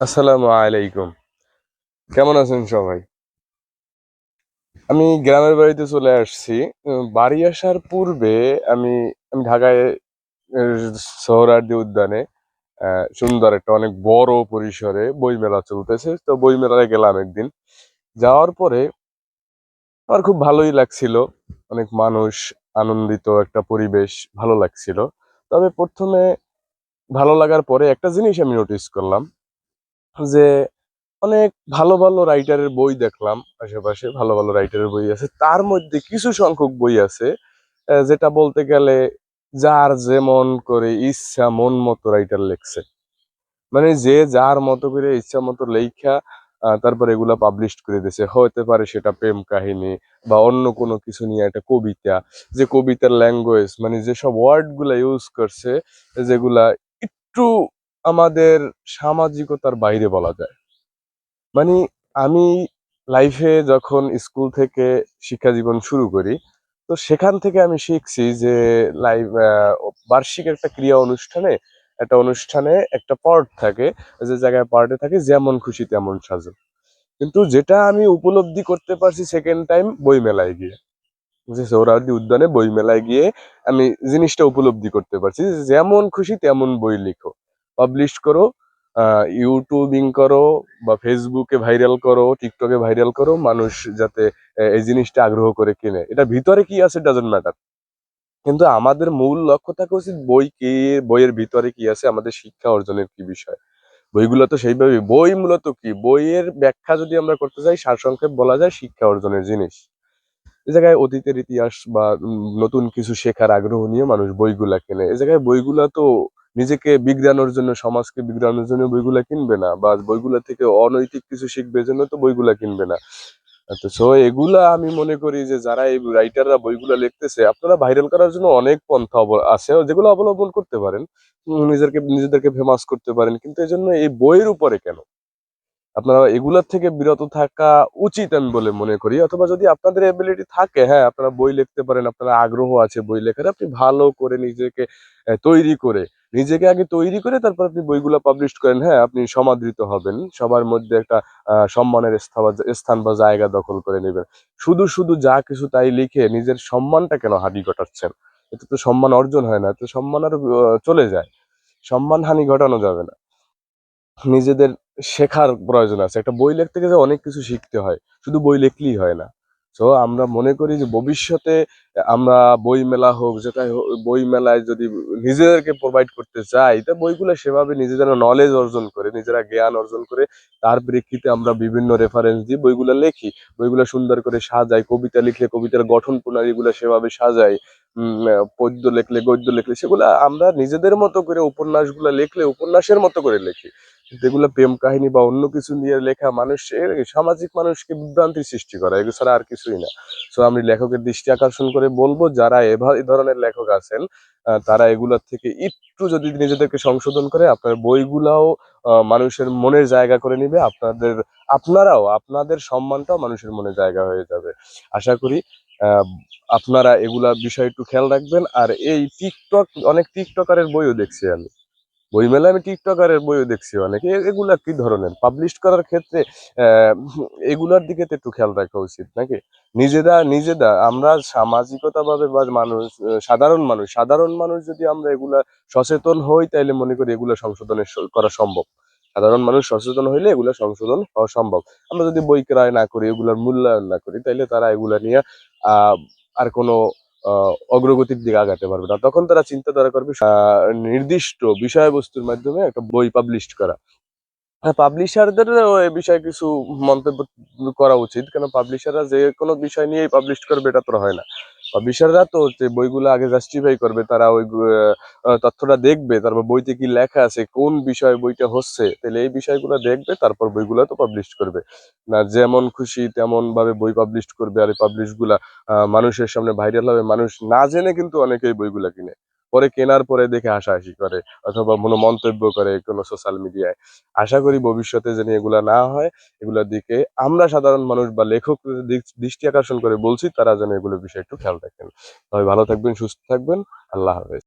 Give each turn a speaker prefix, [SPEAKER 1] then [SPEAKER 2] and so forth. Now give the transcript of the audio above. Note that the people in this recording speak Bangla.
[SPEAKER 1] আসসালামু আলাইকুম। কেমন আছেন সবাই? আমি গ্রামের বাড়িতে চলে আসছি। বাড়ি আসার পূর্বে আমি আমি ঢাকায় এর সোহরাওয়ার্দী উদ্যানে সুন্দর একটা অনেক বড় পরিসরে বইমেলা চলতেছে। তো বইমেলায় গেলাম একদিন। যাওয়ার পরে আমার খুব ভালোই লাগছিল। অনেক মানুষ, আনন্দিত একটা পরিবেশ, ভালো লাগছিল। তবে ১ম এ ভালো লাগার পরে একটা জিনিস আমি নোটিস করলাম যে অনেক ভালো, ভালো রাইটারের বই দেখলাম আশেপাশে। ভালো, ভালো রাইটারের বই আছে। তার মধ্যে কিছু সংখ্যক বই আছে যেটা বলতে গেলে যার যেমন করে ইচ্ছা মন মতো রাইটার লেখছে। মানে যে যার মতো করে ইচ্ছা মতো লেইখা তারপরে এগুলা পাবলিশ করে দিছে। হতে পারে সেটা প্রেম কাহিনী বা অন্য কোনো কিছু নিয়ে একটা কবিতা। যে কবিতার ল্যাঙ্গুয়েজ মানে যেসব ওয়ার্ড গুলা ইউজ করছে যেগুলা একটু আমাদের সামাজিকতার বাইরে বলা যায়। মানে আমি লাইফে যখন স্কুল থেকে শিক্ষা জীবন শুরু করি, তো সেখান থেকে আমি শিখছি যে লাইভ বার্ষিক একটা ক্রিয়া অনুষ্ঠানে একটা পার্ট থাকে, যে জায়গায় পার্টে থাকে যেমন খুশি তেমন সাজো। কিন্তু যেটা আমি উপলব্ধি করতে পারছি সেকেন্ড টাইম বইমেলায় গিয়ে, যে সোহরাওয়ার্দী উদ্যানে বইমেলায় গিয়ে আমি জিনিসটা উপলব্ধি করতে পারছি যে যেমন খুশি তেমন বই লিখো, পাবলিশ করো, ইউটিউবিং করো বা ফেসবুকে ভাইরাল করো, টিকটকে ভাইরাল করো, মানুষ যাতে এই জিনিসটা আগ্রহ করে কিনে। এটা ভিতরে কি আছে ডাজন্ট ম্যাটার, কিন্তু আমাদের মূল লক্ষ্য থাকা উচিত বই কি, বইয়ের ভিতরে কি আছে, আমাদের শিক্ষা অর্জনের কি বিষয়। বইগুলো তো সেইভাবে, বই মূলত কি, বইয়ের ব্যাখ্যা যদি আমরা করতে চাই সারসংক্ষেপ বলা যায় শিক্ষা অর্জনের জিনিস। এ জায়গায় অতীতের ইতিহাস বা নতুন কিছু শেখার আগ্রহ নিয়ে মানুষ বইগুলা কেনে। এ জায়গায় বইগুলা তো নিজেকে বিগড়ানোর জন্য, সমাজকে বিগড়ানোর জন্য বইগুলা কিনবে না, বা বইগুলা থেকে অনৈতিক কিছু শিখবে এজন্য তো বইগুলা কিনবে না। তো সো এগুলা আমি মনে করি যে যারা এই রাইটাররা বইগুলা লিখতেছে, আপনারা ভাইরাল করার জন্য অনেক পন্থা আছে যেগুলো অবলম্বন করতে পারেন। নিজেদেরকে ফেমাস করতে পারেন, কিন্তু এজন্য এই বইয়ের উপরে কেন? আপনারা এগুলোর থেকে বিরত থাকা উচিত আমি বলে মনে করি। অথবা যদি আপনাদের এবিলিটি থাকে, হ্যাঁ, আপনারা বই লিখতে পারেন, আপনার আগ্রহ আছে বই লেখার, আপনি ভালো করে নিজেকে তৈরি করে, নিজেকে আগে তৈরি করে তারপর আপনি বইগুলা পাবলিশ করেন। হ্যাঁ, আপনি সমাদৃত হবেন। সবার মধ্যে একটা সম্মানের স্থান বা জায়গা দখল করে নেবেন। শুধু, শুধু যা কিছু তাই লিখে নিজের সম্মানটা কেন হানি ঘটাচ্ছেন? এতে তো সম্মান অর্জন হয় না, এতে সম্মান আরো চলে যায়। সম্মানহানি ঘটানো যাবে না। নিজেদের শেখার প্রয়োজন আছে। একটা বই লিখতে গেলে অনেক কিছু শিখতে হয়। শুধু বই লিখলেই হয় না। সো আমরা মনে করি যে ভবিষ্যতে আমরা বই মেলা হোক, যেটাই হোক, বই মেলায় যদি নিজেদেরকে প্রোভাইড করতে চাই, তা বইগুলো সেভাবে নিজেরা নলেজ অর্জন করে, নিজেরা জ্ঞান অর্জন করে, তার প্রেক্ষিতে আমরা বিভিন্ন রেফারেন্স দিয়ে বইগুলো লেখি। বইগুলো সুন্দর করে সাজাই। কবিতা লিখলে কবিতার গঠন প্রণালীগুলো সেভাবে সাজাই। পদ্য লিখলে, গদ্য লিখলে সেগুলা আমরা নিজেদের মতো করে, উপন্যাসগুলা লিখলে উপন্যাসের মতো করে লিখি। যেগুলো প্রেম কাহিনী বা অন্য কিছু নিয়ে লেখা মানুষের সামাজিক মানুষকে বিভ্রান্তির সৃষ্টি করা, এগুলো ছাড়া আর কিছুই না। সো আমি লেখকের দৃষ্টি আকর্ষণ করে বলবো, যারা এই ধরনের লেখক আছেন, তারা এগুলোর থেকে একটু যদি নিজেদেরকে সংশোধন করে, আপনার বইগুলাও মানুষের মনের জায়গা করে নিবে। আপনারাও আপনাদের সম্মানটাও মানুষের মনে জায়গা হয়ে যাবে। আশা করি আহ আপনারা এগুলা বিষয় একটু খেয়াল রাখবেন। আর এই টিকটক, অনেক টিকটকারের বইও দেখছি আমি। বইমেলায় আমি টিকটকারের বইও দেখছি অনেক। এগুলা কি ধরনের? পাবলিশ করার ক্ষেত্রে আহ এগুলার দিকে তো একটু খেয়াল রাখা উচিত নাকি? নিজেরা আমরা সামাজিকতাভাবে বা সাধারণ মানুষ যদি আমরা এগুলা সচেতন হই, তাইলে মনে করি এগুলা সংশোধনের করা সম্ভব। সাধারণ মানুষ সচেতন হইলে এগুলা সংশোধন হওয়া সম্ভব। আমরা যদি বই ক্রয় না করি, এগুলার মূল্যায়ন না করি, তাইলে তারা এগুলা নিয়ে আহ আর কোনো অগ্রগতির দিকে আগাতে পারবে না। তখন তারা চিন্তাধারা করবে নির্দিষ্ট বিষয়বস্তুর মাধ্যমে একটা বই পাবলিশ করা। হ্যাঁ, পাবলিশারদেরও এ বিষয়ে কিছু মন্তব্য করা উচিত। কেন পাবলিশাররা যে কোনো বিষয় নিয়েই পাবলিশ করবে এটা তো হয় না। পাবলিশাররা তো যে বইগুলো আগে জাস্টিফাই করবে, তারা ওই তথ্যটা দেখবে, তারপর বইতে কি লেখা আছে, কোন বিষয়ে বইটা হচ্ছে, তাহলে এই বিষয়গুলো দেখবে, তারপর বইগুলো তো পাবলিশ করবে। না যেমন খুশি তেমন ভাবে বই পাবলিশ করবে, আর এই পাবলিশ গুলা মানুষের সামনে ভাইরাল হবে। মানুষ না জেনে কিন্তু অনেকেই বইগুলা কিনে। পরে কেনার পরে দেখে হাসাহাসি করে অথবা কোনো মন্তব্য করে কোনো সোশ্যাল মিডিয়ায়। আশা করি ভবিষ্যতে যেন এগুলা না হয়। এগুলার দিকে আমরা সাধারণ মানুষ বা লেখক দৃষ্টি আকর্ষণ করে বলছি, তারা যেন এগুলোর বিষয়ে একটু খেয়াল রাখেন। সবাই ভালো থাকবেন, সুস্থ থাকবেন। আল্লাহ হাফেজ।